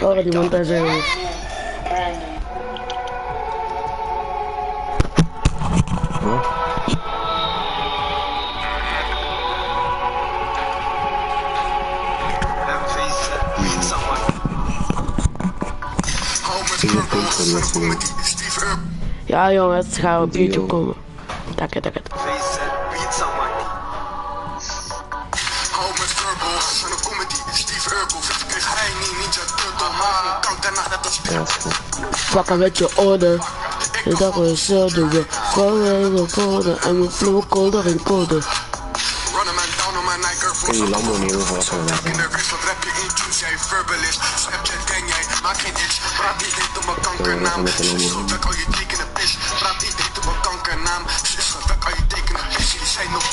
Oh, die montage is. Ja jongens, het gaat op YouTube komen. Tak het. Pakken met je order. De dag was hetzelfde weer. Gewoon colder en mijn flow colder en colder. Kun je Lambo niet overwassen? Maak geen hits, praat niet heet op mijn kankernaam. Ze is gewek al je tekenen pis. Praat niet heet op mijn kankernaam. Ze is gewek al je tekenen pis. Jullie zijn op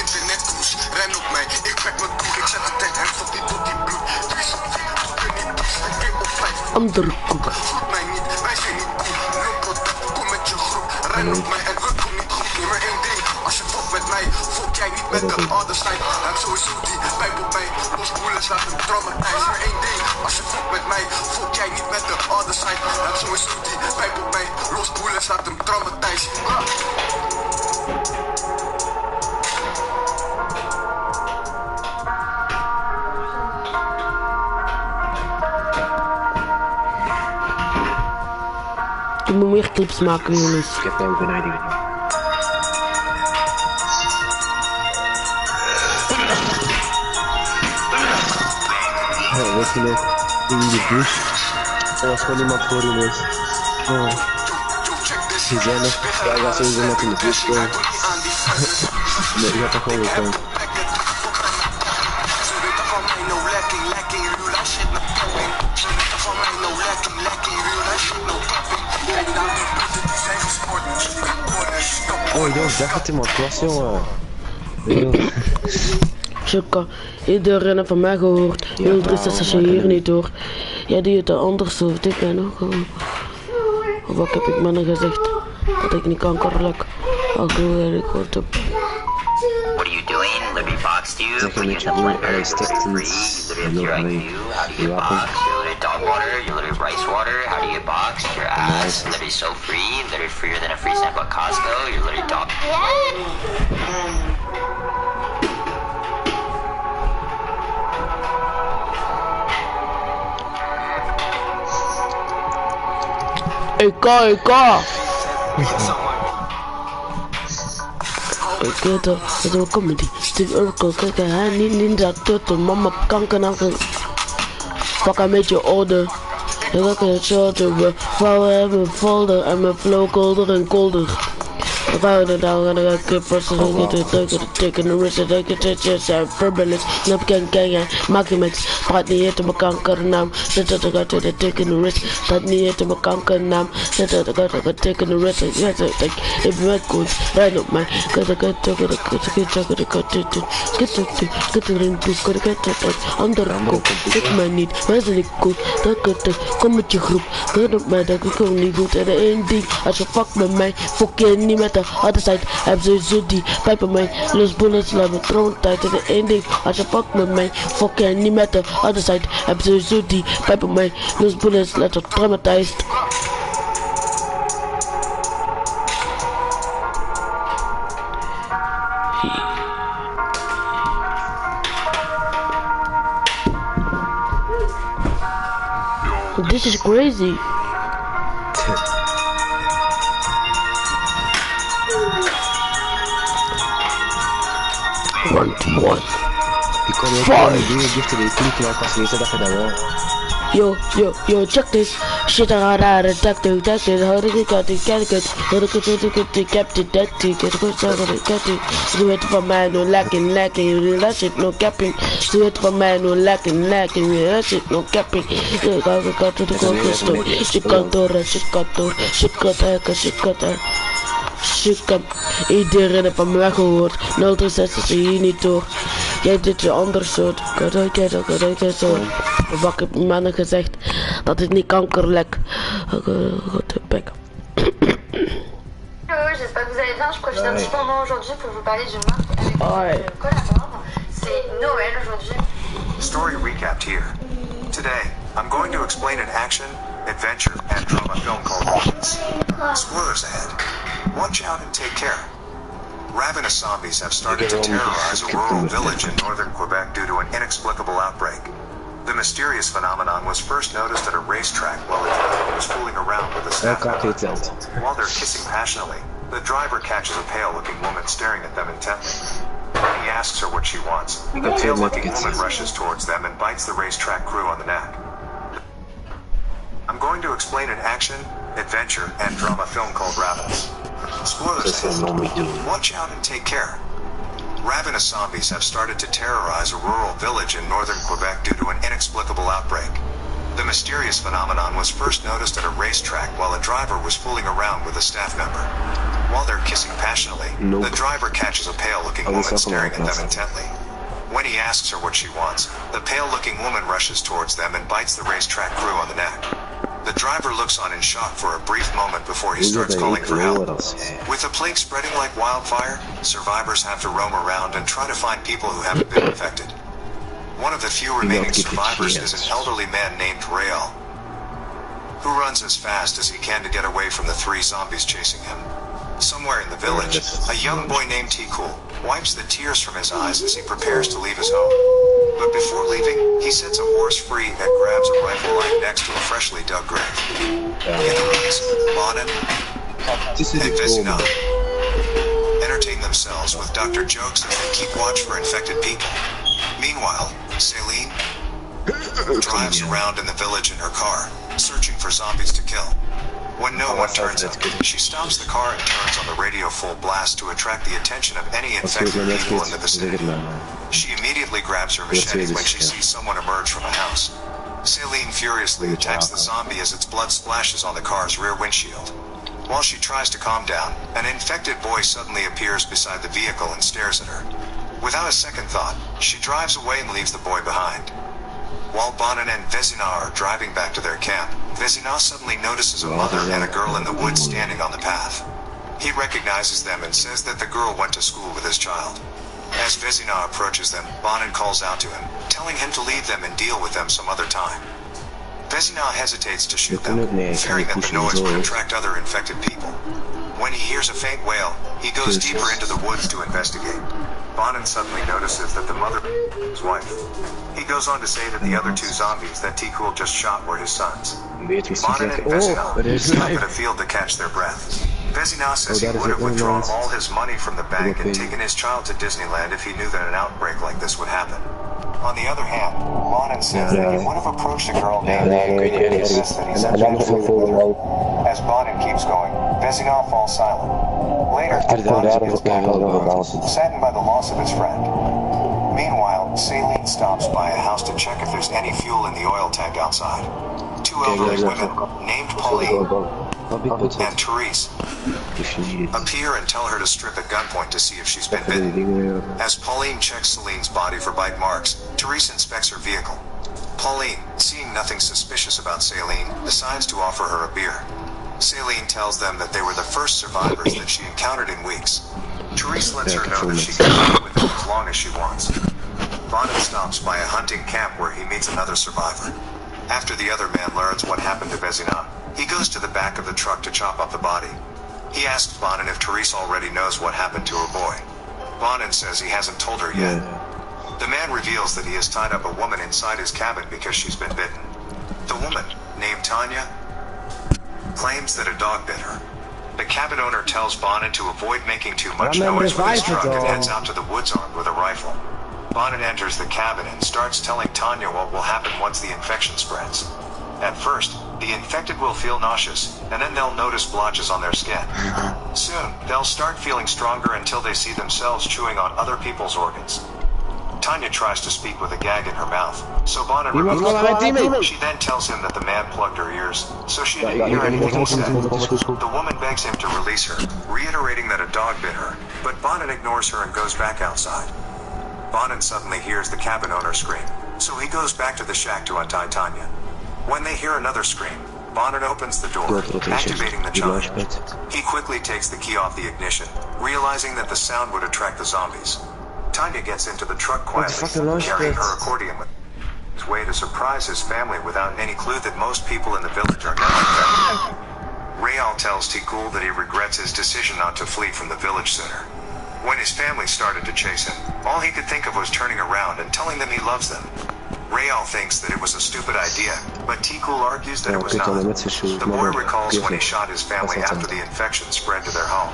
internetkoers. Ren op mij, ik pek mijn koek. Ik zet het in hem, stop niet tot die bloed. Drie op vier, doe niet pas. Een keer op vijf. Andere koek. Voed mij niet, wij zijn niet cool. Nul contact, kom met je groep. Ren op mij en we doen niet goed. Neem maar één ding, als je fok met mij, fok jij niet met de other side. Heb sowieso die pijp op mij. Los boelens, laat hem traumatize. Maar één ding, als je fok met mij, fok jij niet met de other side. Heb sowieso die pijp op mij. Los boelens, laat hem traumatize. Ik moet meer clips maken jongens. Ik heb hem beneden. Weet je net, in de douche, er was gewoon iemand voor je dus. Gezellig, ja, ik ga sowieso net in de douche komen. Nee, ik heb toch gewoon weer komen. Oh jongens, daar gaat iemand klas jongen. Showik, iedereen heeft van mij gehoord. Heel triest als je hier niet hoor. Ja, die het er anders hoort. Ik ben nog gewoon. Of wat heb ik mannen gezegd? Dat ik niet kankerlijk. Wat are you doing? Liberty boxed you, put you in the blender, you set free, you literally your IQ, how do you get boxed? You literally dog water, you literally rice water, how do you get boxed? Your ass, literally so free, literally freer than a free sample at Costco, you're literally dog. Ik weet het, het is een comedy. Steve Urkel, kijk hij niet ninja turtle, mama kanker naar fuck met je order. Ik heb het shorter, we vrouwen hebben folder en mijn flow colder en colder. We gaan er down en dan ga ik processen, ik get het tikken, de wrist, ik get het shit, zijn verbalist. Snap ken jij, maak je met, praat niet heet op mijn kankernaam. Zet het, ik gaat het tikken, de wrist, praat niet heet op mijn kankernaam. Zet het, ik gaat het tikken, de wrist, ik get het, ik ben met koers, rijd op mij. Get andere koek, ik mij niet, wij zijn niet goed, kom met je groep, get op mij, dat ik ook niet goed. En één ding, als je fuck met mij, fuck je niet met de other side, heb sowieso die pijp op mij, los bullets, laat me troontijd. En de één ding, als je fuck met mij, fuck je niet met de other side, heb sowieso die pijp op mij, los bullets, laat me traumatized. This is crazy. One. Je kon je ook niet doen, giften die klikken ook als lezer dat je dat wel. Yo, check this. Shit, I got out of tactic. How did you got it? How did you kept it? That ticket. Do it for man, no lacking. That shit, no capping. Do it for man, no lacking. That shit, no capping. You got to go store. She got Showik, iedereen heeft van mij gehoord. 036 is hier niet door. Jij doet je ander soort. Kijk zo. Wat heb ik mannen gezegd? Dat is niet kankerlijk. Goed de bek. J'espère que vous allez bien. Je profite un petit peu aujourd'hui pour vous parler d'une marque avec une collab. C'est Noël aujourd'hui. Story recapped here. Today, I'm going to explain an action, adventure, and drama film called Ravenous. Spoilers ahead. Watch out and take care. Ravenous zombies have started to terrorize a rural village in northern Quebec due to an inexplicable outbreak. The mysterious phenomenon was first noticed at a racetrack while a driver was fooling around with a staff member. While they're kissing passionately, the driver catches a pale-looking woman staring at them intently. When he asks her what she wants, the pale-looking woman rushes towards them and bites the racetrack crew on the neck. I'm going to explain an action, adventure, and drama film called Ravenous. Spoilers ahead. Watch out and take care. Ravenous zombies have started to terrorize a rural village in northern Quebec due to an inexplicable outbreak. The mysterious phenomenon was first noticed at a racetrack while a driver was fooling around with a staff member. While they're kissing passionately, the driver catches a pale-looking woman staring at them intently. When he asks her what she wants, the pale-looking woman rushes towards them and bites the racetrack crew on the neck. The driver looks on in shock for a brief moment before he starts calling for help. With the plague spreading like wildfire, survivors have to roam around and try to find people who haven't been infected. One of the few remaining survivors is an elderly man named Rael, who runs as fast as he can to get away from the 3 zombies chasing him. Somewhere in the village, a young boy named T-Cool wipes the tears from his eyes as he prepares to leave his home. But before leaving, he sets a horse free and grabs a rifle lying next to a freshly dug grave. In the woods, Bonin and Vezina entertain themselves with Dr. Jokes as they keep watch for infected people. Meanwhile, Celine drives around in the village in her car, searching for zombies to kill. When no one turns up, she stops the car and turns on the radio full blast to attract the attention of any infected people in the vicinity. She immediately grabs her machete when she sees someone emerge from a house. Celine furiously attacks the zombie as its blood splashes on the car's rear windshield. While she tries to calm down, an infected boy suddenly appears beside the vehicle and stares at her. Without a second thought, she drives away and leaves the boy behind. While Bonin and Vezina are driving back to their camp, Vezina suddenly notices a mother and a girl in the woods standing on the path. He recognizes them and says that the girl went to school with his child. As Vezina approaches them, Bonin calls out to him, telling him to leave them and deal with them some other time. Vezina hesitates to shoot them, fearing that the noise would attract other infected people. When he hears a faint wail, he goes deeper into the woods to investigate. Bonin suddenly notices that the mother is his wife. He goes on to say that the other 2 zombies that T-Cool just shot were his sons. Bonin and Vezina stop at a field to catch their breath. Vezina says he would have withdrawn all his money from the bank and taken his child to Disneyland if he knew that an outbreak like this would happen. On the other hand, Bonin says that he would have approached a girl named Amy and insists that he's infatuated with her. As Bonin keeps going, Vezina falls silent. Later, Bonin gets back on the road, saddened by the loss of his friend. Meanwhile, Celine stops by a house to check if there's any fuel in the oil tank outside. 2 elderly women, named Pauline and Therese, appear and tell her to strip at gunpoint to see if she's been bitten. As Pauline checks Celine's body for bite marks, Therese inspects her vehicle. Pauline, seeing nothing suspicious about Celine, decides to offer her a beer. Celine tells them that they were the first survivors that she encountered in weeks. Therese lets her know that she can stay with them as long as she wants. Bonin stops by a hunting camp where he meets another survivor. After the other man learns what happened to Vezina, he goes to the back of the truck to chop up the body. He asks Bonin if Therese already knows what happened to her boy. Bonin says he hasn't told her yet. The man reveals that he has tied up a woman inside his cabin because she's been bitten. The woman, named Tanya, claims that a dog bit her. The cabin owner tells Bonin to avoid making too much noise with his truck and heads out to the woods armed with a rifle. Bonin enters the cabin and starts telling Tanya what will happen once the infection spreads. At first, the infected will feel nauseous, and then they'll notice blotches on their skin. Soon, they'll start feeling stronger until they see themselves chewing on other people's organs. Tanya tries to speak with a gag in her mouth, so Bonin removes it. She then tells him that the man plugged her ears, so she didn't hear anything he said. The woman begs him to release her, reiterating that a dog bit her, but Bonin ignores her and goes back outside. Bonin suddenly hears the cabin owner scream, so he goes back to the shack to untie Tanya. When they hear another scream, Bonin opens the door, activating the chime. He quickly takes the key off the ignition, realizing that the sound would attract the zombies. Tanya gets into the truck quietly, carrying her accordion with her. its way to surprise his family without any clue that most people in the village are now infected. Rayal tells Tikul that he regrets his decision not to flee from the village sooner. When his family started to chase him, all he could think of was turning around and telling them he loves them. Rayal thinks that it was a stupid idea, but Tikul argues that it was not. The boy recalls when he shot his family after the infection spread to their home.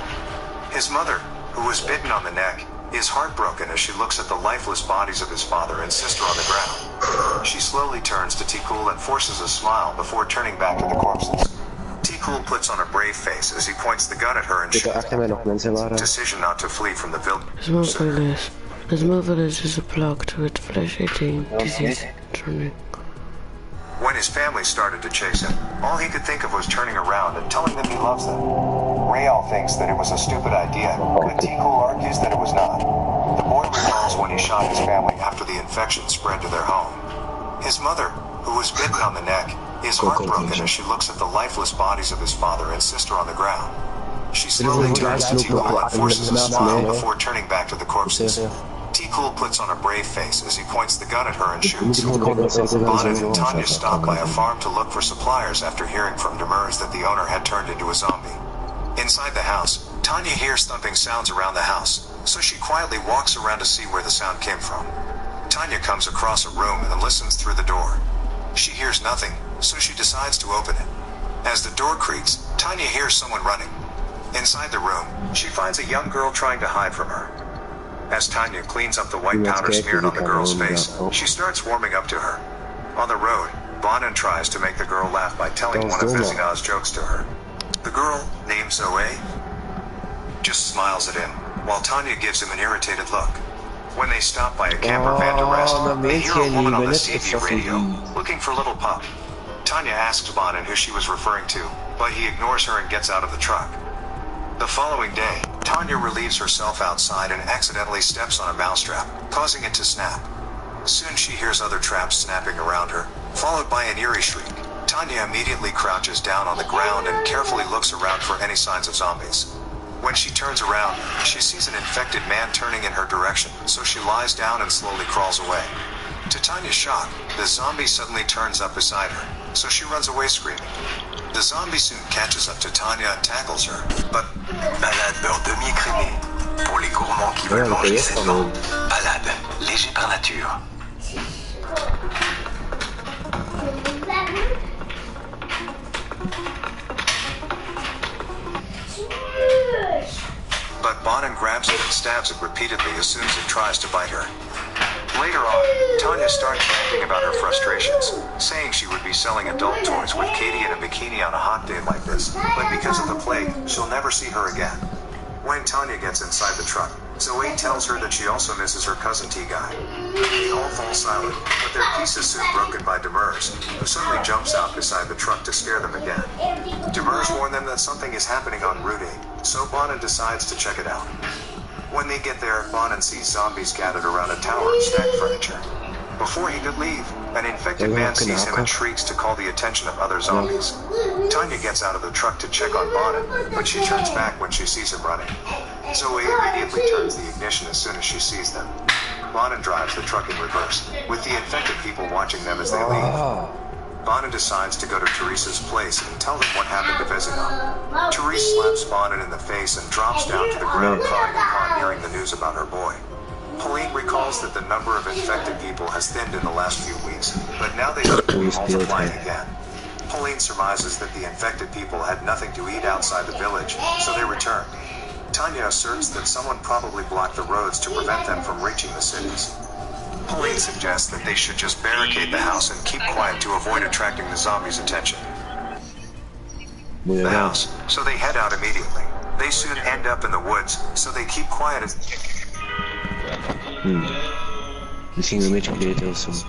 His mother, who was bitten on the neck, is heartbroken as she looks at the lifeless bodies of his father and sister on the ground. She slowly turns to Tikul and forces a smile before turning back to the corpses. Tikul puts on a brave face as he points the gun at her and shoots. Decision not to flee from the village. His mother is blocked with flesh-eating disease. When his family started to chase him, all he could think of was turning around and telling them he loves them. Rayal thinks that it was a stupid idea, but Tikul argues that it was not. The boy recalls when he shot his family after the infection spread to their home. His mother, who was bitten on the neck, is heartbroken as she looks at the lifeless bodies of his father and sister on the ground. She slowly turns to Tikul and forces a smile before turning back to the corpses. Tikul puts on a brave face as he points the gun at her and shoots. Bonin and Tanya stop by a farm to look for suppliers after hearing from Demers that the owner had turned into a zombie. Inside the house, Tanya hears thumping sounds around the house, so she quietly walks around to see where the sound came from. Tanya comes across a room and listens through the door. She hears nothing, so she decides to open it. As the door creaks, Tanya hears someone running. Inside the room, she finds a young girl trying to hide from her. As Tanya cleans up the white powder smeared on the girl's face, she starts warming up to her. On the road, Bonin tries to make the girl laugh by telling one of Vizina's jokes to her. The girl, named Zoe, just smiles at him, while Tanya gives him an irritated look. When they stop by a camper van to rest, they hear a woman on the CB radio, looking for little pup. Tanya asks Bonin who she was referring to, but he ignores her and gets out of the truck. The following day, Tanya relieves herself outside and accidentally steps on a mousetrap, causing it to snap. Soon she hears other traps snapping around her, followed by an eerie shriek. Tanya immediately crouches down on the ground and carefully looks around for any signs of zombies. When she turns around, she sees an infected man turning in her direction, so she lies down and slowly crawls away. To Tanya's shock, the zombie suddenly turns up beside her, so she runs away screaming. The zombie soon catches up to Tanya and tackles her, but... Balade beurre demi-écrémé. Pour les gourmands qui veulent manger sainement. Balade, léger par nature. But Bonin grabs it and stabs it repeatedly as soon as it tries to bite her. Later on, Tanya starts ranting about her frustrations, saying she would be selling adult toys with Katie in a bikini on a hot day like this, but because of the plague, she'll never see her again. When Tanya gets inside the truck, Zoe tells her that she also misses her cousin T-Guy. They all fall silent, but their peace is soon broken by Demers, who suddenly jumps out beside the truck to scare them again. Demers warns them that something is happening en route, so Bonin decides to check it out. When they get there, Bonin sees zombies gathered around a tower of stacked furniture. Before he could leave, an infected man sees him and shrieks to call the attention of other zombies. Tanya gets out of the truck to check on Bonin, but she turns back when she sees him running. Zoe immediately turns the ignition as soon as she sees them. Bonin drives the truck in reverse, with the infected people watching them as they leave. Bonin decides to go to Teresa's place and tell them what happened to Vizina. Teresa slaps Bonin in the face and drops down to the ground crying upon hearing the news about her boy. Pauline recalls that the number of infected people has thinned in the last few weeks, but now they seem to be multiplying again. Pauline surmises that the infected people had nothing to eat outside the village, so they returned. Tanya asserts that someone probably blocked the roads to prevent them from reaching the cities. Pauline suggests that they should just barricade the house and keep quiet to avoid attracting the zombies' attention. The house, so they head out immediately. They soon end up in the woods, so they keep quiet as... Misschien een beetje creatief of zo.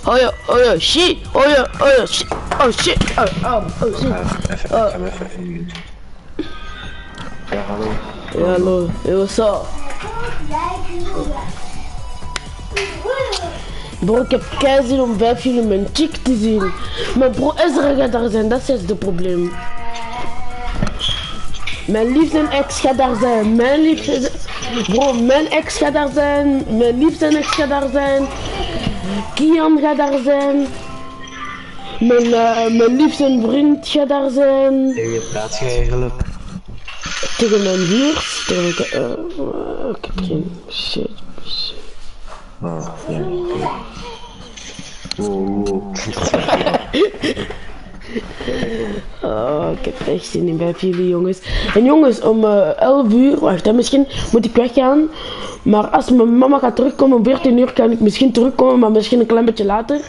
Oh ja, shit! Oh ja, shit! Oh shit! Oh shit! Even. Ja, hallo. Ja, hallo. Hey, what's up? Bro, ik heb kei zin om 5 jullie mijn chick te zien. Maar bro, Ezra gaat daar zijn, dat is het probleem. Mijn liefde ex gaat daar zijn, mijn liefde... Bro, mijn ex gaat daar zijn. Mijn liefste ex gaat daar zijn. Kian gaat daar zijn. Mijn liefste vriend gaat daar zijn. Tegen wie praat je eigenlijk? Tegen mijn buurt. Tegen ik heb geen shit. Ah, ja, oké. Wow. Oh, ik heb echt zin in bij jullie jongens. En jongens, om 11 uur, wacht hè, misschien moet ik weggaan. Maar als mijn mama gaat terugkomen om 14 uur kan ik misschien terugkomen, maar misschien een klein beetje later.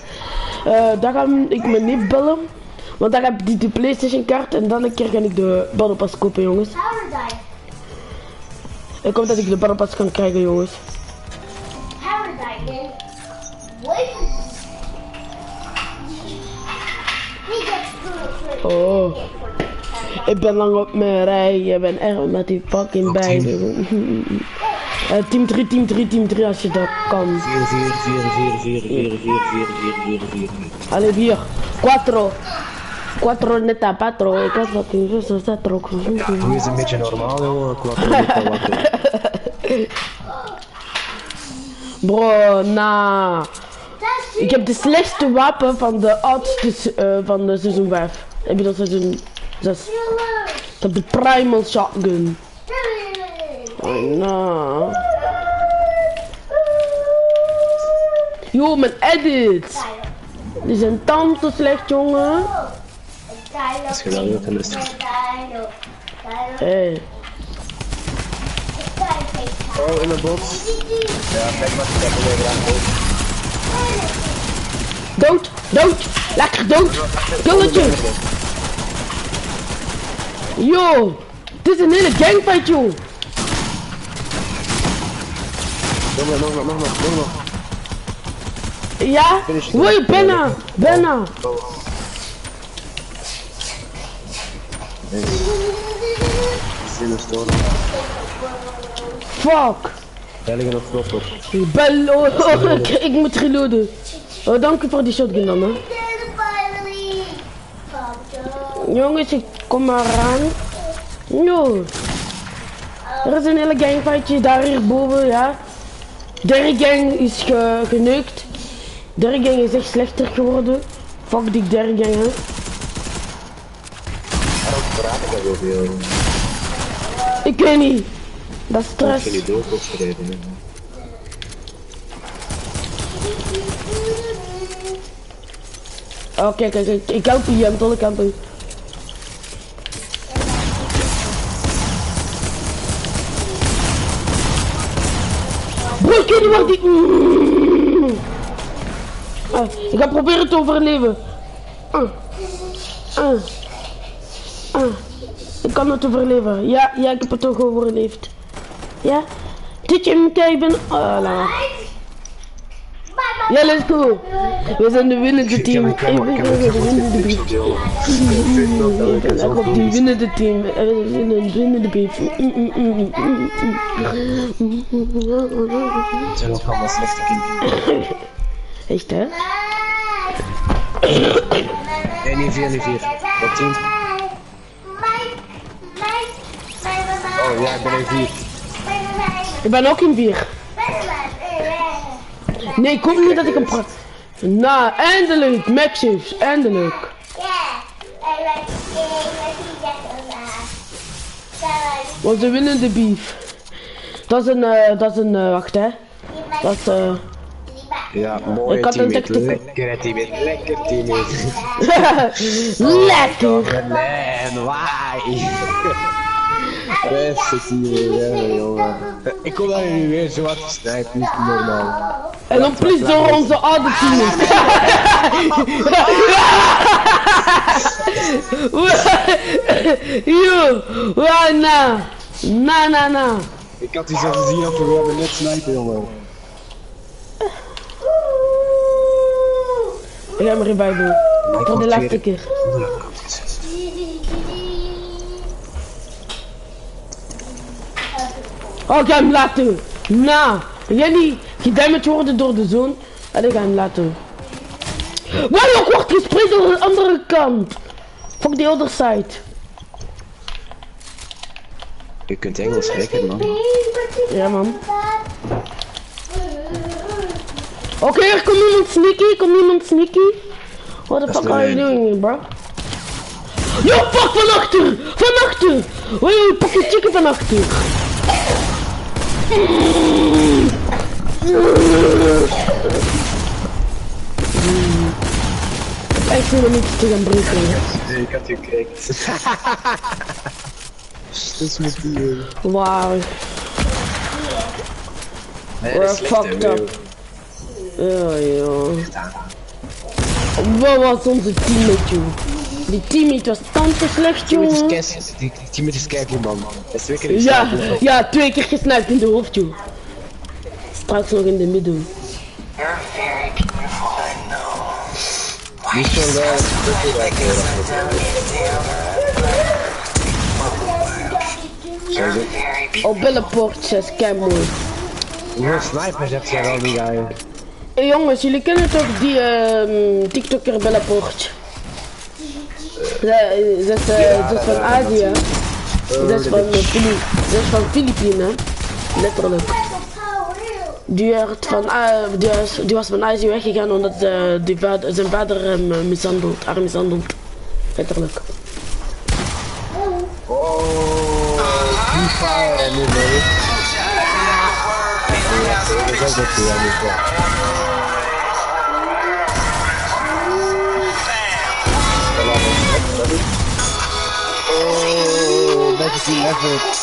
Dan ga ik mijn neef bellen. Want dan heb ik die PlayStation kaart en dan een keer ga ik de Battlepass kopen jongens. Ik hoop dat ik de Battlepass kan krijgen jongens. Oh, ik ben lang op mijn rij, je bent echt met die fucking beide. Team 3, team 3, team 3 als je dat kan. 4. Allee, 4. 4 netta 4. Ik had wat in zo staat er ook. Doe eens een beetje normaal, jongen. Bro, nah. Ik heb de slechtste wapen van de oudste van de seizoen 5. Heb je dat seizoen 6? Ik heb de primal shotgun. Oh, nah. Yo, mijn edits. Die zijn tante slecht, jongen. Is gedaan met een list. Hey. Oh, in een bot. Ja, kijk maar, ik heb hem weer aan boven. Dood, dood, lekker dood. Gulletje. Yo, het is een hele gangfight, joh. Nog. Ja? Hoi, Benna. Fuck. Jij liggen nog vlot op. Ik moet reloaden. Oh, dank u voor die shotgun dan, hè. Jongens, ik kom maar aan. Yo. Er is een hele gangfightje daar hierboven, ja. Derde gang is geneukt. Derde gang is echt slechter geworden. Fuck die derde gang, hè. Waarom praat ik dat weer? Ik weet niet. Dat is stress. Ik heb jullie dood opgereden, hè. Oh, kijk, ik help je aan alle kanten. Bro, ik weet niet waar die... ik ga proberen te overleven. Ik kan het overleven. Ja, ik heb het toch overleefd. Ja? Dit je ik ben... Ja, let's go. We zijn de winnende team. Ik ben echt op die winnende team. We zijn een winnende beef. Het zijn ook allemaal slechte kinderen. Echt, hè? Nee, niet 4. Wat team? Oh ja, ik ben in 4. Ik ben ook in 4. Nee, ik hoop niet dat ik hem praat. Nou, eindelijk, matches, eindelijk. Want ze winnen de beef. Dat is een, wacht hè. Dat is, Ja, mooi ik had een teammate. tekst. Lekker teammate, lekker teammate. Lekker. Man, why? Beste teammate, jongen. Ik kom daar nu weer zo hard gesnijpt, niet normaal. En dan plus door onze oude teammates. Yo, na. Ik had die zo gezien of we hebben net snijpen, jongen. Ik ga hem erbij doen. Voor de laatste keer. Oh, ik ga hem laten. Jij niet gedamaged worden door de zone. En ik ga hem laten. Waarom wordt gespreid door de andere kant? Fuck the other side. Je kunt Engels spreken, man. Ja, man. Oké, er komt iemand sneaky, What the fuck are you doing here, bro? Yo, fuck, van achter! Wait, pak je chicken van achter! Ik vind hem niet te gaan breken. Ik had je gekeken. Dat is met die... Wauw. We're fucked up. Ja, joh. Wat was onze teammate, joh? Die teammate was tante slecht, jongen. Die teammate is kijken, man. Ja, 2 keer gesniped in de hoofd, joh. Straks nog in de midden. You're very beautiful, I know. Niet zo wel. Op Belleport 6, kijk mooi. Hoeveel snipers heb jij wel, die guy? Hey jongens, jullie kennen toch die TikToker Belleport? Ze is van Azië. Ze is van Filipijnen. Letterlijk. Die was van Azië weggegaan omdat zijn vader hem haar mishandeld. Letterlijk. Free Fire en nu weet ik. Dat is ook goed, ja, niet waar. Oh, dat is die effort.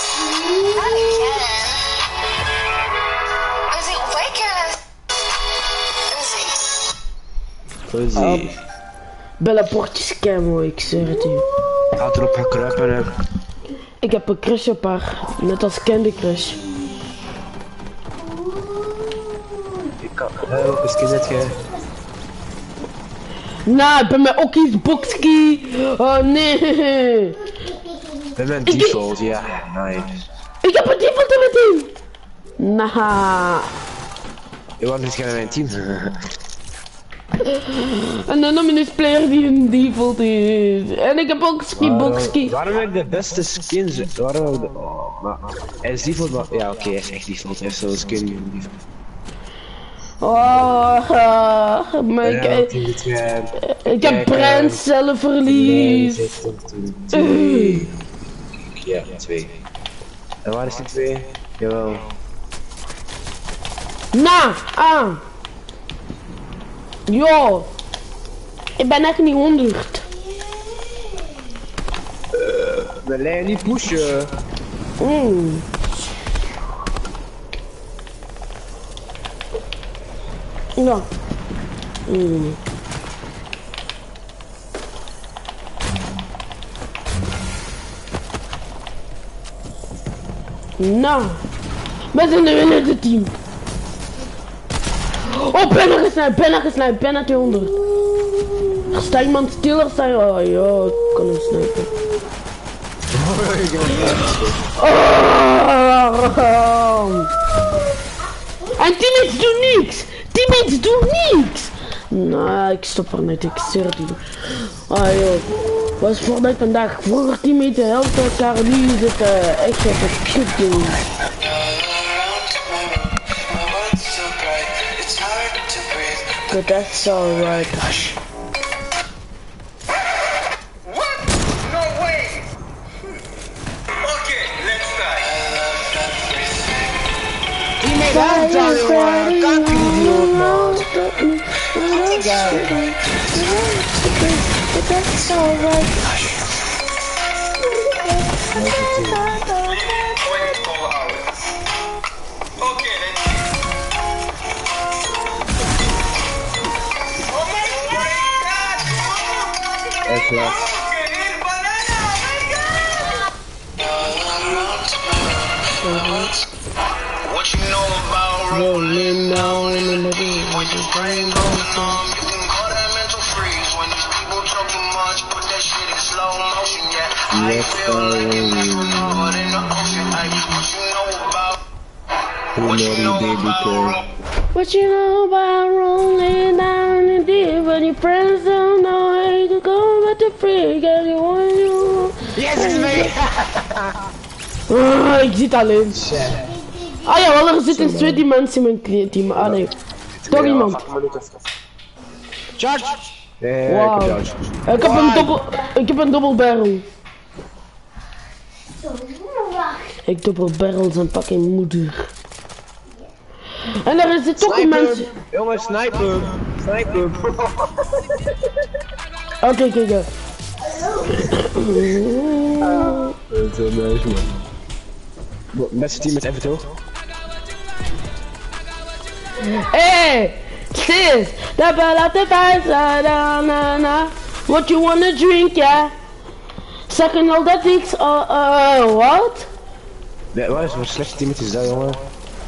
Fuzzy. Belleport is mooi, ik zeg het u. Gaat erop gaan kruipen, hè. Ik heb een crush op haar, net als Candy Crush. Ik kan... Welke skin zet jij? Nou, bij mijn okkies boxki. Oh nee. Bij mijn default, ja. Nice. Ik heb een default in mijn team. Nah. Je wordt niet gaan mijn team. En dan is player die een default is. En ik heb ook boxki. Waarom heb ik de beste skins? Waarom heb ik de... Oh, maar... Hij is default, maar... Ja, oké, hij is echt default. Hij heeft zo'n skin die default. Oh, maar ik heb Brand zelf verlies. Ja, 2. En waar is die 2? Jawel. Yo, ik ben echt niet 100. We lijn niet pushen. Ja. Nou, we zijn de winnende team. Oh, bijna gesniped, bijna 200. Er staat iemand stil, er staat... Oh, ja, ik kan hem snipen. En teammates doen niks! Nou, ik stop er net, ik zeg het niet. Ah joh, was Fortnite vandaag. Vroeger teammates helpen elkaar, nu is het echt even shit doen. But that's alright. What? No way! Okay, let's start. That's alright. Okay, let's see. Oh my God! Echt laat. What you know about Rolling down in the deep. when your brain goes numb? You can call that mental freeze. When these people talk too much, put that shit in slow motion. Yeah, I feel like it makes me lower in the ocean. What you know about? What you know about? What you know about rolling down in the deep? When your friends don't know how to go, but the freak and you want you. Yes, it's me! Ik zit alleen. Ah ja, wel, er zitten 2 mensen in mijn team. Ah nee. Toch iemand. Charge! Wow. Ik heb een dubbel barrel. Ik dubbel barrel zijn fucking moeder. En er zit toch iemand. Jongens, sniper! Sniper! Oké, kijk. Dat is heel nice, man. Met zijn team met even toch? Hey! Sis! Da ba la da da na na. What you wanna drink, yeah? Second all that things, what? Nee, wat is een slechte team is dat, jongen?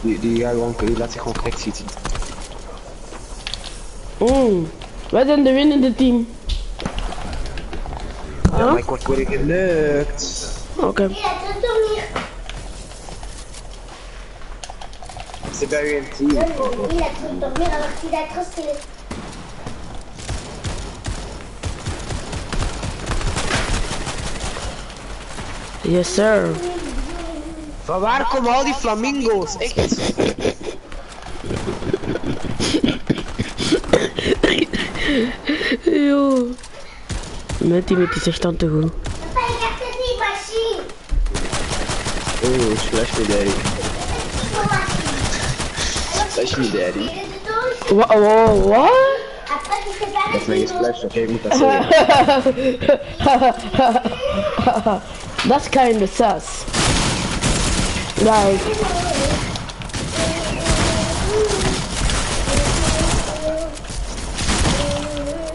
Die laat zich gewoon correct zitten. Wij zijn de winnende team. Ja, maar ik word weer gelukt. Oké. Ze bij u een team. Yes, sir. Van waar komen al die flamingo's? Echt? Yo. Mijn team is echt aan te goed. Oeh, splash me daddy. Splash me daddy. Wat? Dat is mijn splash, oké, ik moet dat zeggen. That's kinda sus. Like.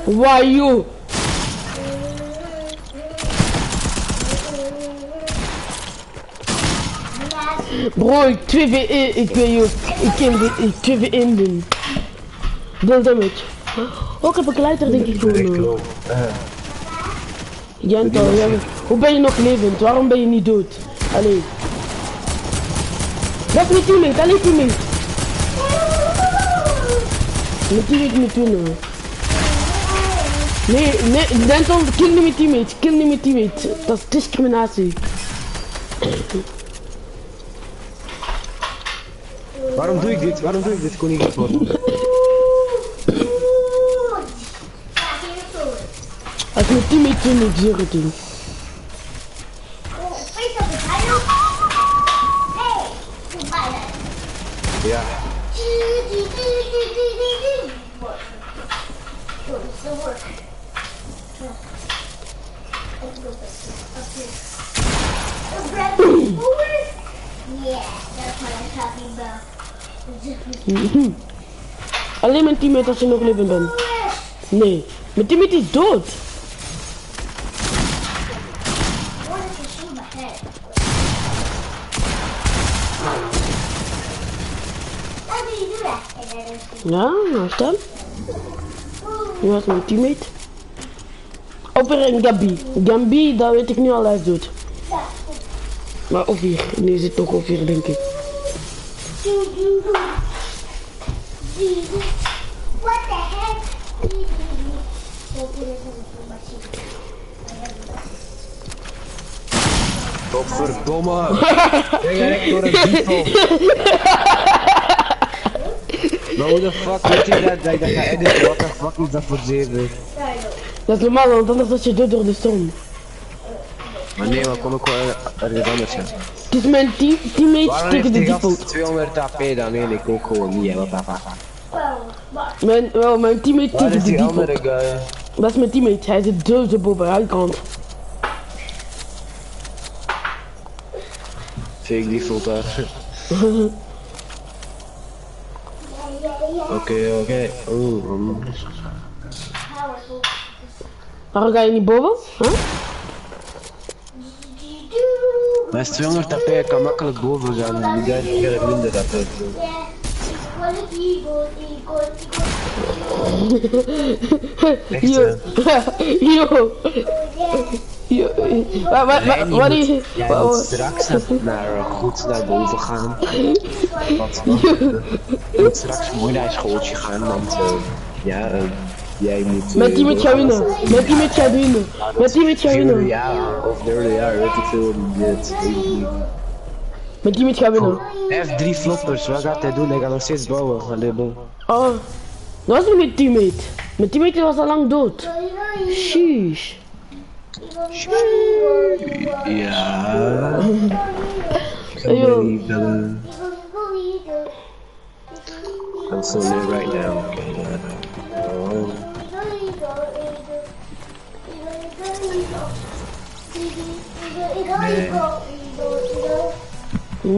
Why you? Bro, ik 2v1, ik weet je, ik 2v1 doen. Veel damage. Oh, ik heb een glijder denk ik gewoon. Jentel, hoe ben je nog levend? Waarom ben je niet dood? Allee. Dat is mijn teammate, allee teammate. Mijn teammate moet winnen. Nee, Dental, kill niet mijn teammate, dat is discriminatie. Waarom doe ik dit? Ik kon niet goed worden. Als mijn teammate wint, ik zeg het doen. Ja. Alleen mijn teammate als je nog levend bent. Nee, mijn teammate is dood. Ja, nou staan. Nu was mijn teammate. Opper en Gabi, dat weet ik nu al, hij is dood. Maar of hier, nu zit toch of hier denk ik. What the heck? Godverdomme! Ik ga echt door een diefel. Maar hoe de fuck weet je dat ik dat ga editen? Wat de fuck is dat voor zeven? Dat is normaal, want anders was je dood door de storm. Maar nee, maar kom ik wel ergens anders gaan. Het is mijn teammate tegen de default. 200 AP dan? Nee, ik ook gewoon niet, hè, wat dat Mijn teammate waar tegen is de die default. andere guy? Dat is mijn teammate, hij zit dood boven, hij kan. Fake default daar. Oké. Waarom ga je niet boven? Huh? Maar is 200 AP, ik kan makkelijk boven gaan. Die guy die gaat minder dat uit. Echt, Wat is het? Jij moet straks naar boven gaan. Je moet straks mooi naar schooltje gaan, want jij moet... Mijn teammate gaat winnen. Vierde jaar, of derde jaar, weet ik veel, dit. Mijn teammate gaat winnen. Hij heeft 3 floppers, wat gaat hij doen? Hij gaat nog steeds bouwen. Allee, bouw. Oh, dat was niet mijn teammate. Mijn teammate was al lang dood. Sheesh. Ja. Yo. I'm so near right now. Oh.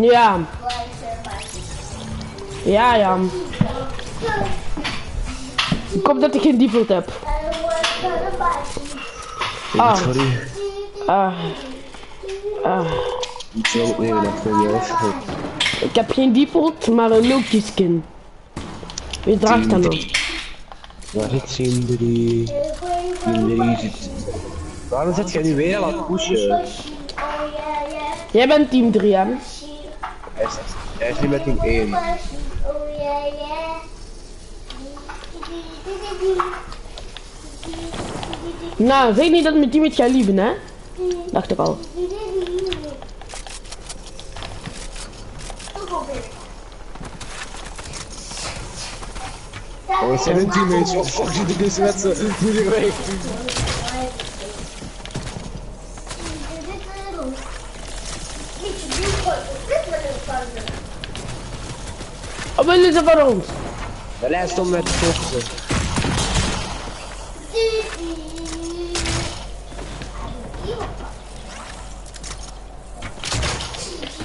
Ja. Ja, ja. Ik hoop dat ik geen default heb. Ah. Sorry. Ik zal het nemen, dat vind je even. Ik heb geen default, maar een Loki skin. Wie draagt dat nou? Waar zit team 3? Team 3 zit... Waarom zit je nu weer al aan het pushen? Jij bent team 3, hè? Hij is nu met team 1. Nou, zeg niet dat mijn team het gaat lieven, hè? Dacht ik al. Oh, het zijn hun teammates. Wat fuck zit ik dus met ze? Moet ik weg? Wat willen ze van ons? De lijst stond met de focussen.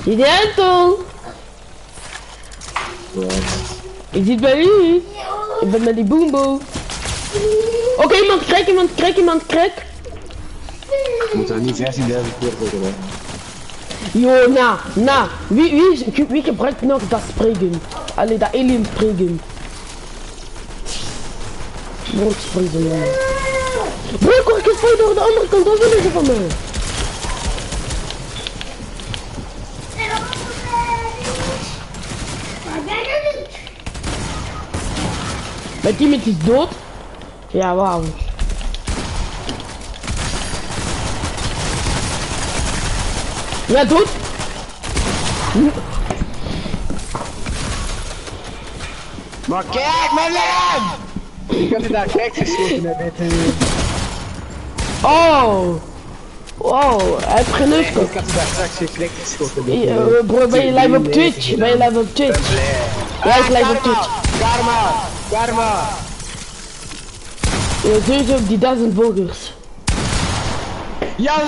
Identel! Ik zit bij u. Ik ben met die boombo. Oké, iemand krek. Je moet er niet 15.000 keer zeggen, hè. Yo, wie gebruikt nog dat spraygun? Allee, dat alien spraygun. Brood spraygun, jongen. Bro, ik word gespray door de andere kant, wat willen ze van mij? Mijn teammate is dood. Ja, wauw. Ja, dood. Maar kijk, mijn lamp! Ik had je daar gek geschoten met dit. Oh. Wow, hij heeft geen neuskop. Ik had je daar straks gek geschoten. Bro, ben je live op Twitch? Ben je live op Twitch? Ja, ik live op Twitch. Karma! Ja, sowieso op die 1000 volgers. Ja,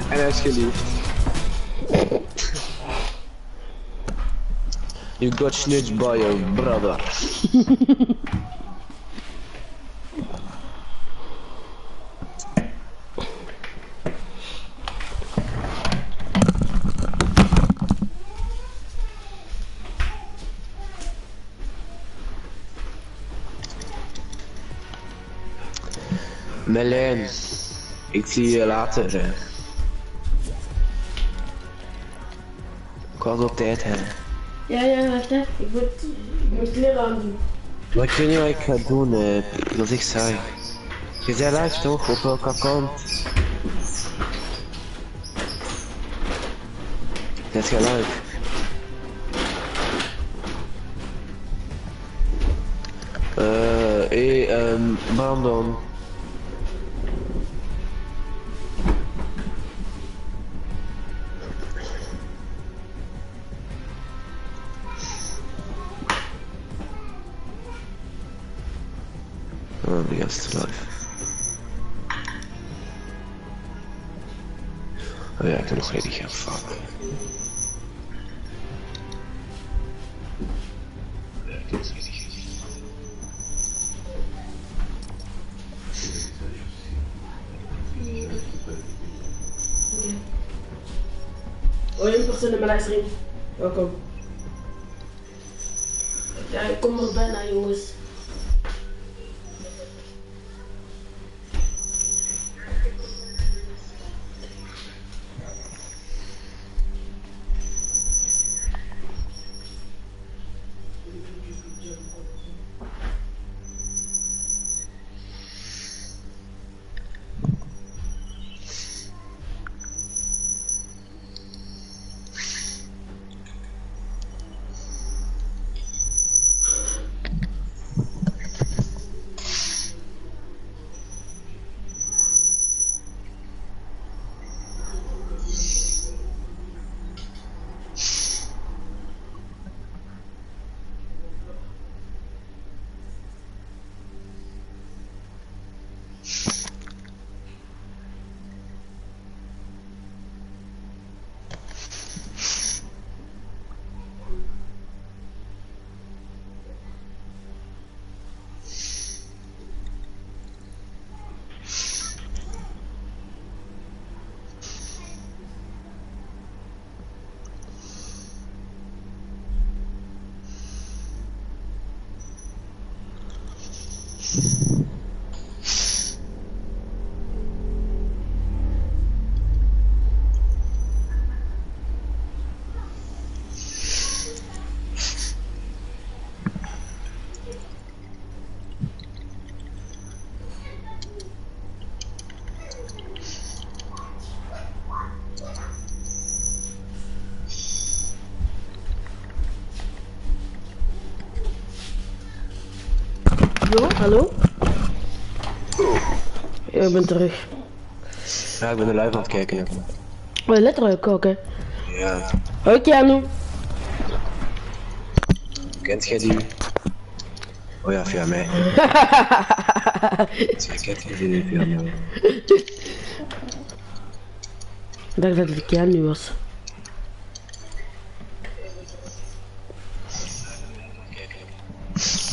en hij is geliefd. You got snitched by your brother. Melijn, ik zie je later. Hè. Ik was op tijd, hè. Ja, wacht hè. Ik moet kleren aandoen. Maar ik weet niet wat ik ga doen, dat is echt saai. Je zei live toch, op welk account? Dat gaat live. Brandon. Oh, die gast live. Oh ja, ik kan nog ready gaan, fuck. Oh, 1% in mijn livestream. Welkom. Ja, ik kom er bijna, jongens. Yo, hallo? Ja, ik ben terug. Ja, ik ben de live aan het kijken. Ja. Oh, letterlijk, oké. Ja. Hoi Keanu. Kent jij die? Oh ja, via mij. Kent jij die via mij? Ik dacht dat het Keanu was.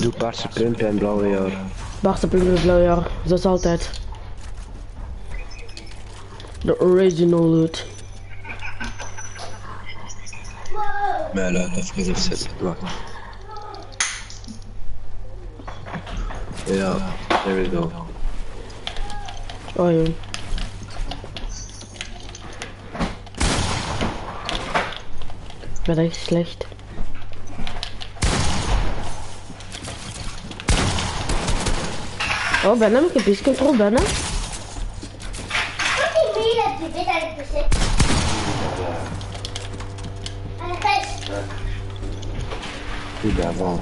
Doe paarse print en blauwe jaar. Barse Plumper Blauwjaar, zoals altijd. De original loot. Maar laat even zetten. Wacht. Ja, there we go. Oh joh. Ik ben echt slecht. Oh, ben hem? Ik heb eens controle, ben hem? Goed daarvan.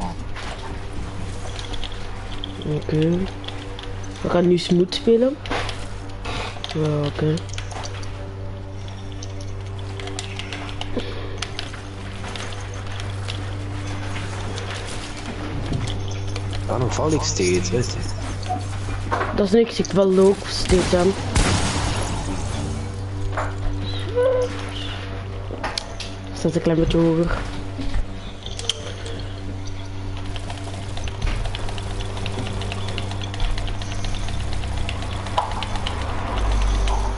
Oké. We gaan nu smooth spelen. Ja, oké. Waarom val ik steeds? Wat is dit? Dat is niks, ik wel loop steeds aan. Staat een klein beetje hoger.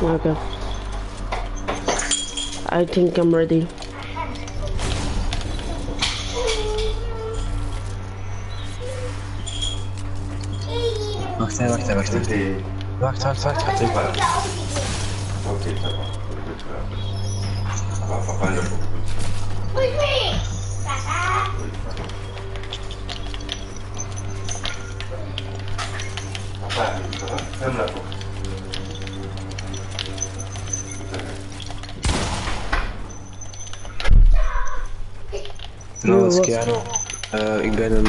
Okay. I think I'm ready. Wacht, wacht. Wacht. Ok, ça va. Papa, le Papa, ça va? Ferme la porte. Trouwens, Keanu, ik ben hem,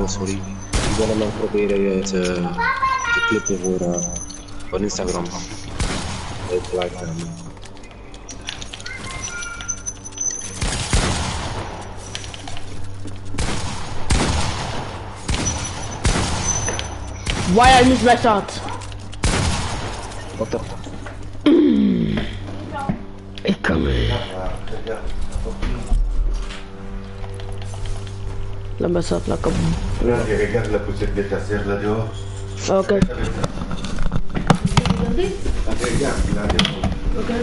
sorry. Ik ben hem aan het proberen te klippen voor Instagram. Het lijkt me. Why I missed my shot? Wat de? Ik kan niet. Laat me shot lekker. Regarde la poussette de ta sœur là dehors. Oké. Regarde, là dehors. Oké.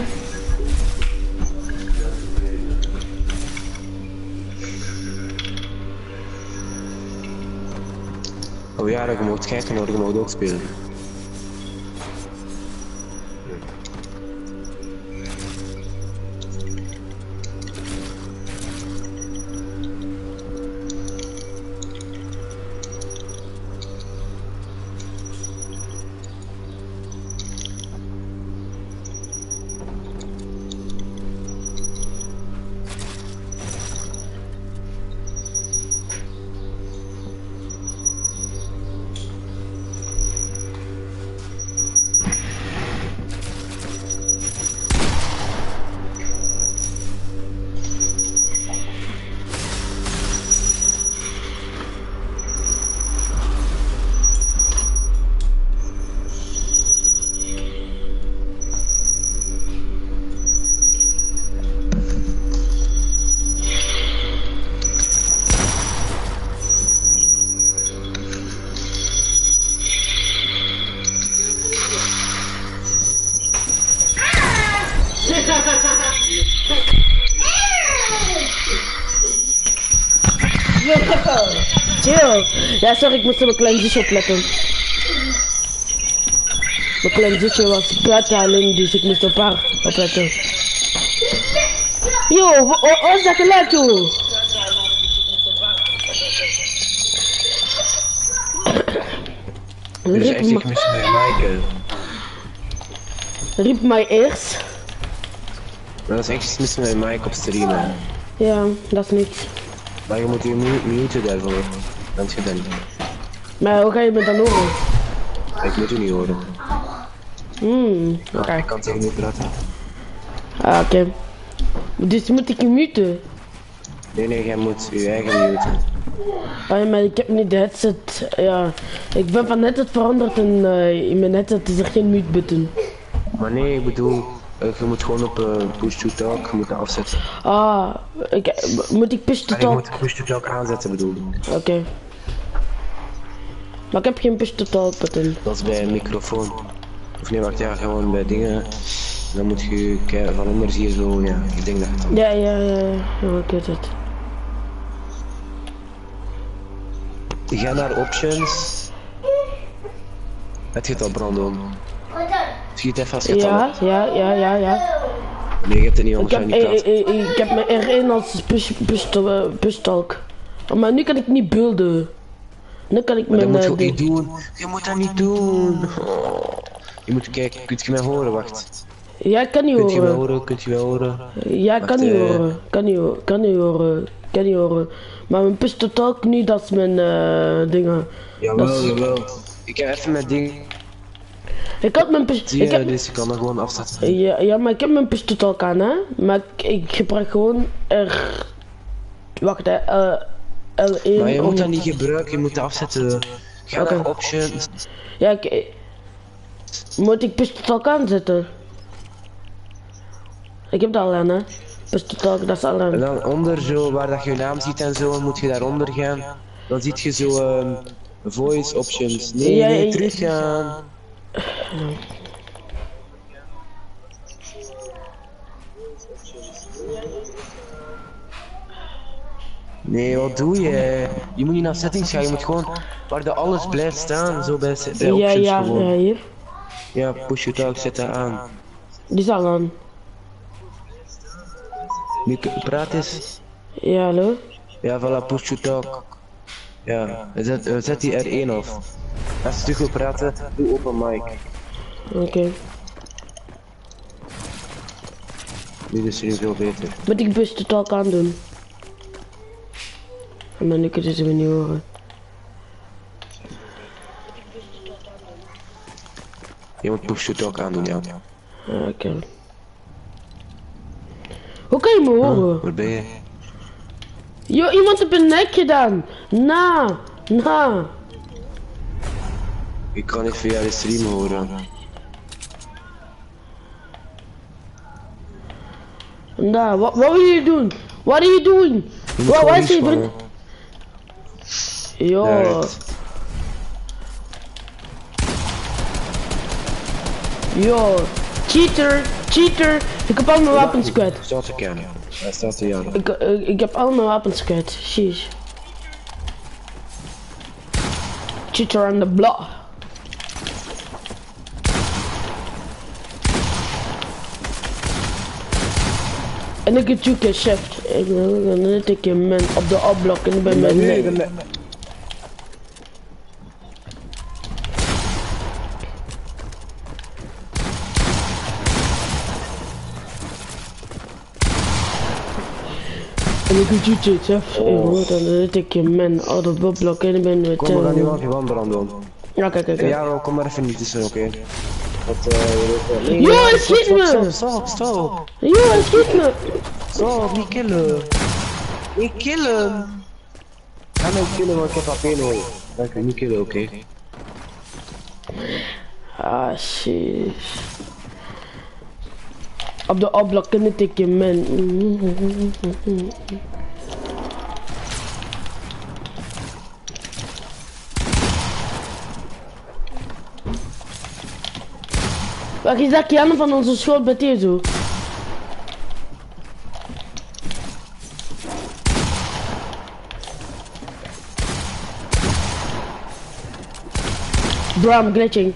Oh ja, dat je moet kijken hoor, je moet ook spelen. Chill. Ja, sorry, ik moest op mijn klein zusje opletten. Mijn klein zusje was buiten alleen, dus ik moest op haar opletten. Yo, wat is dat geluid, joh? Dus echt, ik mis mijn mic. Riep mij eerst. Dat is echt mis mijn mic op streamen. Ja, dat is niks. Maar je moet je muten daarvoor. Want je bent. Maar hoe ga je me dan horen? Ik moet u niet horen. Oké. Ik kan tegen u praten. Ah, oké. Dus moet ik je muten? Nee, jij moet je eigen muten. Ah, ja, maar ik heb niet de headset. Ja, ik ben van headset veranderd en in mijn headset is er geen mute button. Maar nee, ik bedoel, je moet gewoon op push to talk, je moet dat afzetten. Ah, moet ik push to Ik talk? moet push to talk aanzetten bedoel ik. Oké. Maar ik heb geen push to talk button. Dat is bij een microfoon. Of nee, wacht, ja, gewoon bij dingen. Dan moet je kijken, van onder zie je zo, ja, ik denk dat het dan. Ja, ik weet het. Je gaat naar options. Het gaat al branden. Schiet even als je het al hebt. Ja. Nee, je hebt het niet Ik heb, anders. ik heb mijn R1 als push talk. Oh, maar nu kan ik niet beelden. Nu kan ik Maar dat mijn moet je ook ding. niet doen. Je moet dat niet doen. Oh. Je moet kijken, kunt je mij horen? Wacht. Ja, ik kan niet Kunt je mij horen. horen? Kunt je mij horen? Ja, ik kan niet horen. Kan niet horen. Maar mijn push to talk nu, dat is mijn dingen. Jawel. Ik heb even mijn ding. Ik had mijn push... Zie je, dus ik kan dat gewoon afzetten. Ja, maar ik heb mijn push to talk aan, hè. Maar ik gebruik gewoon Wacht, hè. L1 Maar je moet om... dat niet gebruiken, je moet dat afzetten. Ga Oké. naar options. Ja, moet ik push to talk aanzetten? Ik heb dat al aan, hè. Push to talk, dat is al En aan. dan onder zo, waar dat je je naam ziet en zo, moet je daaronder gaan. Dan ziet je zo voice options. Nee, terug gaan. Nee, wat doe je? Je moet niet naar settings gaan, je moet gewoon waar de alles blijft staan, zo bij options gewoon. Ja, hier. Ja, push to talk, zet dat aan. Die is al aan. Nu praat eens. Ja, hallo? Ja, voilà, push to talk. Ja, zet die R1 af. Als je terug wil praten, doe open mic. Oké. Dit is nu veel beter. Moet ik push to talk aandoen? Maar nu kunnen ze me niet horen. Je moet push to talk aandoen, ja. Oké. Hoe kan je me horen? Waar ben je? Yo, iemand heeft een nek gedaan. Na. Ik kan niet via de stream horen. Na, what wil je doen? What are you doing? Wat is je? Yo. Right. Yo. Cheater. Ik heb al mijn wapens kwijt. Staat te kennen. Hij staat te jagen. Ik heb al mijn wapens kwijt. Sheesh. Cheater on the block. En ik heb een shift. Ik net een keer man op de opblok en ik ben met mij. En ik heb een shift. Dan net een keer man op de opblok en ik ben met Kom, we gaan nu aan je wandelen doen. Ja, kijk. Ja, kom maar even niet tussen, oké? Yo, hij schiet me! Stop! Yo, hij schiet me! Stop, niet killen! Niet killen! Ga mij killen, want ik heb AP nodig. Dan kan je niet killen, oké? Ah, shit. Op de opblok kan ik je man. Waar is dat Kianne van onze school bij hier zo? Bro, I'm glitching.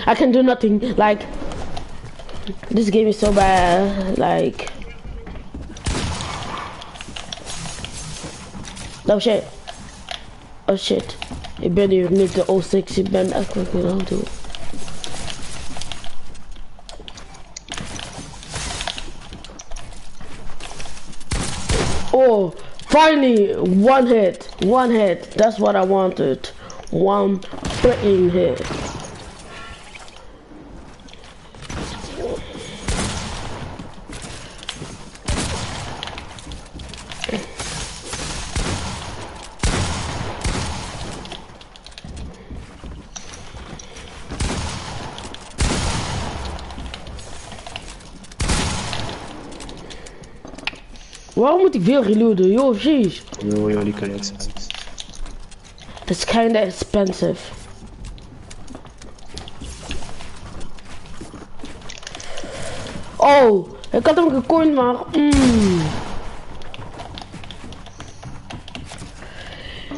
I can do nothing. Like, this game is so bad. Like, oh shit. Ik ben hier niet de O6. Ik ben echt wat ik aan doen. Oh, finally, one hit. That's what I wanted. one freaking hit. Waarom moet ik veel reloaden? Yo, jeez. Yo, die connectie. That's kinda expensive. Oh, ik had hem gecoind, maar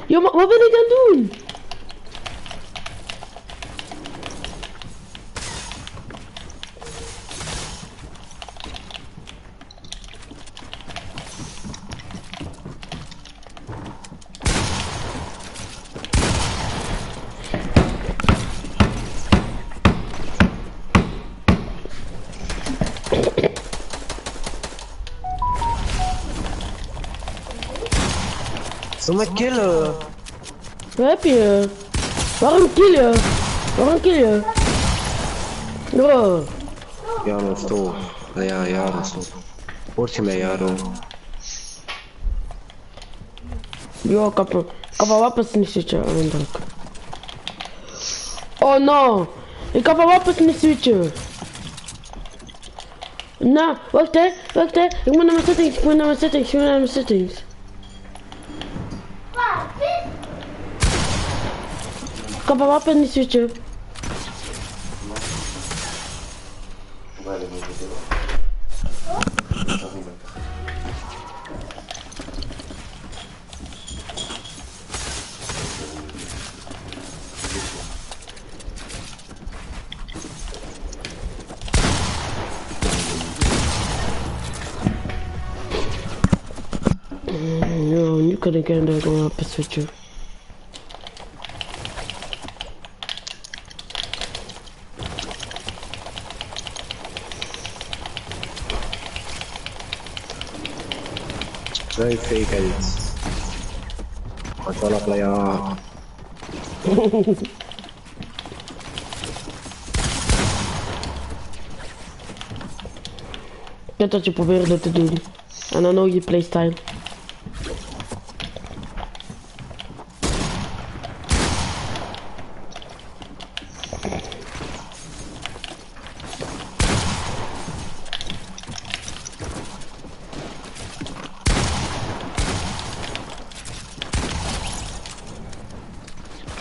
Yo, maar wat wil ik dan doen? Zo me killen. Wat heb je? Waarom kill je? Waarom kill je? Bro. Jaro, stop. Ja, Jaro, stop. Hoort je mij, Jaro? Yo, ik heb een wapens niet switchen. Oh no. Ik heb een wapens niet switchen. Nou, wacht hè. Ik moet naar mijn settings. Ik heb een wapen niet switchen. Yo, nu kan ik inderdaad een wapen switchen. Very fake edits. Controla playa. Net dat je probeerde te doen. En dan know je playstyle.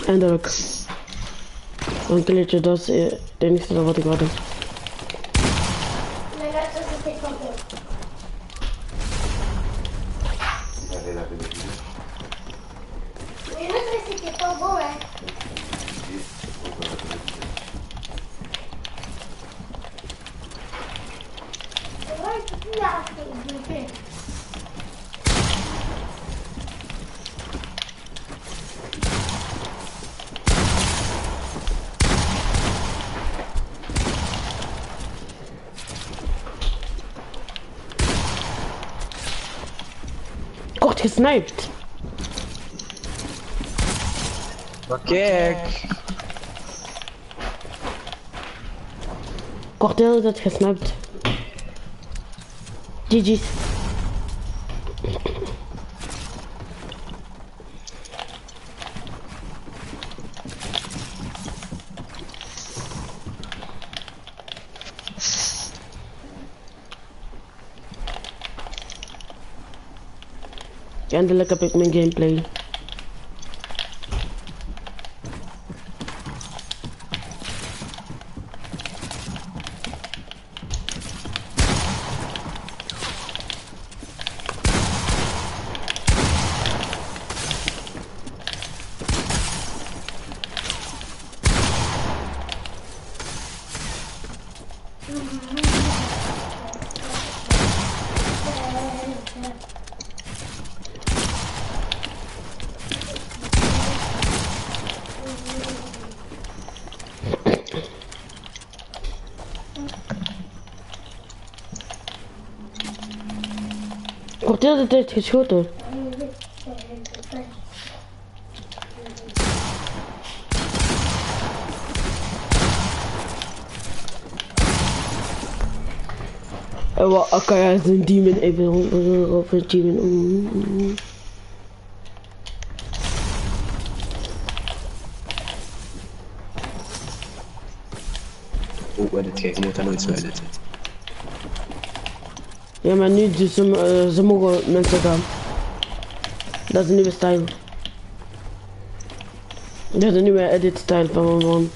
Eindelijk. Een killetje, dat is het enige wat ik had. Kort gesniped. Maar kijk. Kort heel dat gesniped. GG's. Eindelijk heb ik mijn gameplay. Wordt de hele tijd geschoten. wat Akaya is een demon, even op een demon. Oh, edit, kijk, je moet dat nooit zo editen. Ja, maar nu dus ze mogen mensen gaan. Dat is een nieuwe stijl. Dat is een nieuwe edit stijl van mijn man.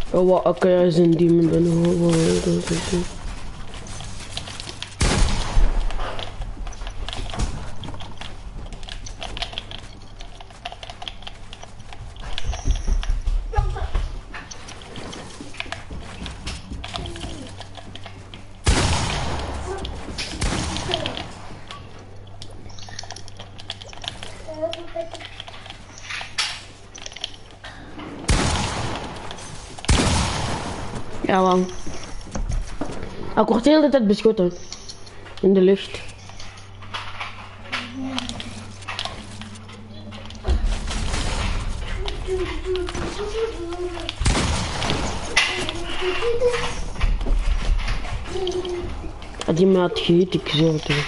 Oh, wat Akaya is een demon ben. Ja man. Ik word de hele tijd beschoten. In de lucht. Die maat geet ik zo toe.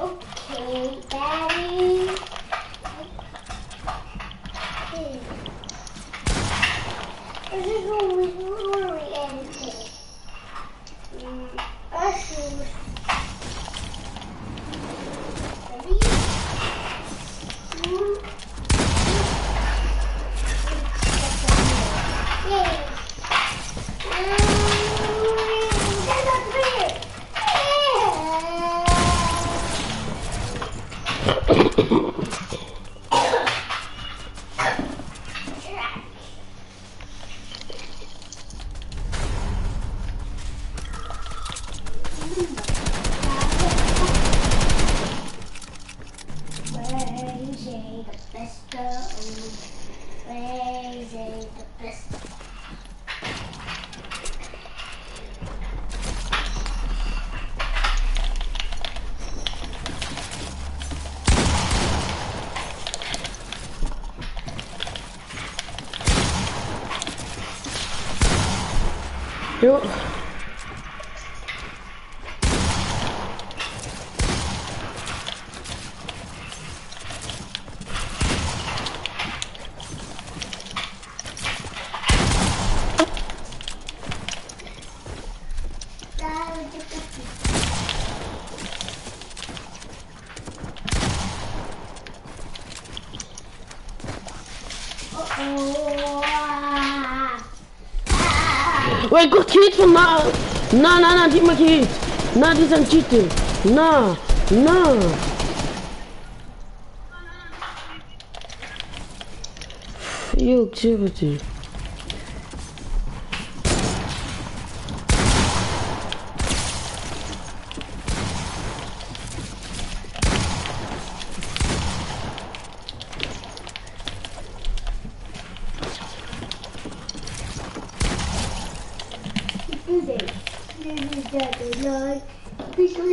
Okay, Daddy. This is what we edited. Jo. Wait, ik word gehit van na, die mag gehit. Na, die zijn cheaten. Na. Yo, ik zeg het je.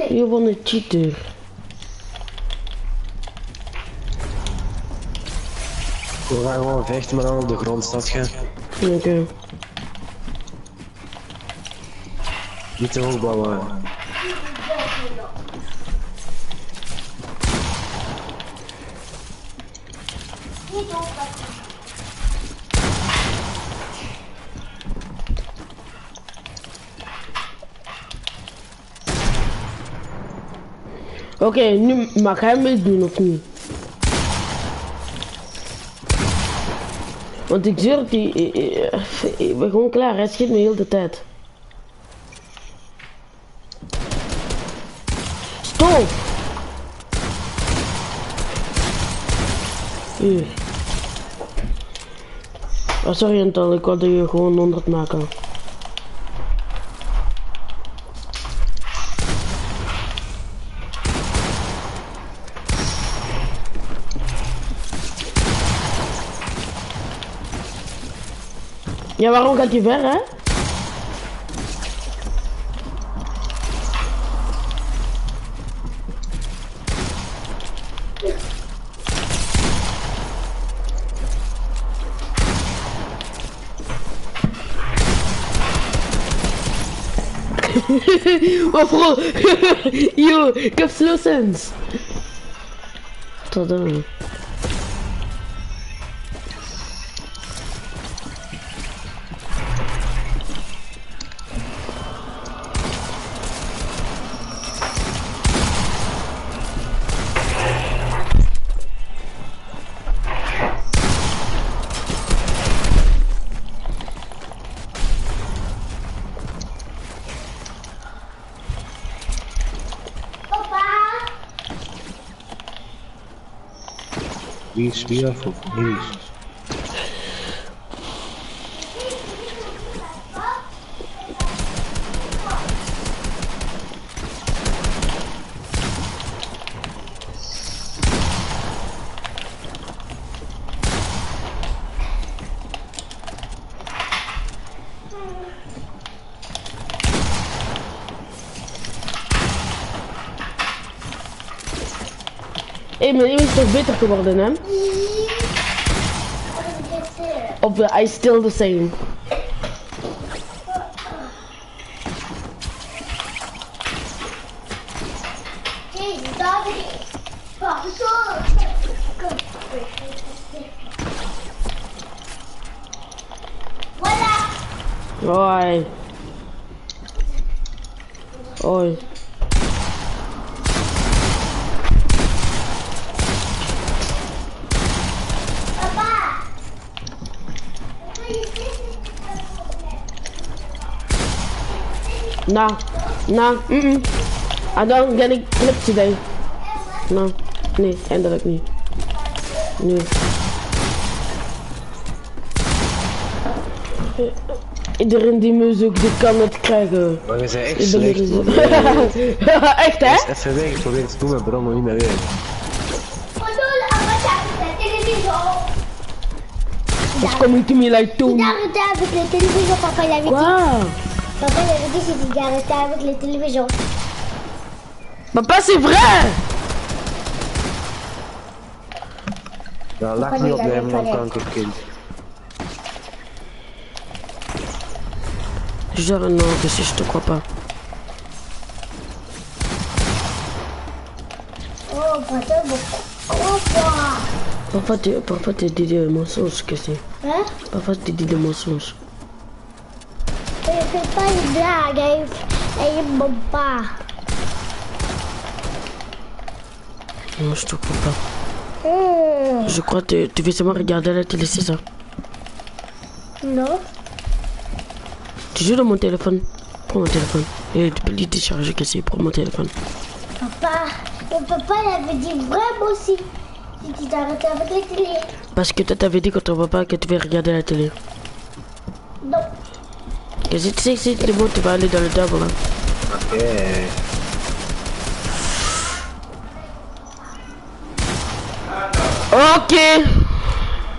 Je won een cheater. We gaan gewoon vechten, maar dan op de grond staat je. Oké. Niet te hoog bouwen. Oké, nu mag hij meedoen of niet? Want ik zeg dat ik ben gewoon klaar, hij schiet me heel de tijd. Stop! Oh, sorry Antal, ik wilde je gewoon 100 maken. Ja, waarom gaat hij ver, hè? Maar bro, yo, ik heb slow sense. Tot dan. Wie is weer voor vlees? Hé, mijn aim is toch beter geworden, hè? Of hij is still the same. Oi. Oi. No, I don't get a clip today. No, nee, eindelijk niet. Nee. Iedereen die me zoekt, die kan het krijgen. Maar we zijn echt slecht, man. Echt, hè? Even weg, ik probeer het te doen, maar bron nog niet meer weer. What's coming to me like two? Wow. Papa, il avait dit que c'était arrêté avec les télévisions. Papa, c'est vrai! Nou, lach niet op mij, man, kankerkind. Je dirais non, que si je te crois pas. Oh, Parfois tu dis des mensonges, que c'est? Hein? Parfois tu dis des mensonges. Je fais pas une blague, elle est bon pas. Non, je te crois pas. Je crois que tu veux seulement regarder la télé, c'est ça? Non. Tu joues dans mon téléphone? Prends mon téléphone. Et tu peux le décharger, que c'est? Prends mon téléphone. Papa, il avait dit vraiment aussi. Si tu t'arrêtes avec la télé. Parce que toi t'avais dit quand ton papa que tu veux regarder la télé. Non. Que si tu sais que c'est bon, tu vas aller dans le table là. Ok. Ok.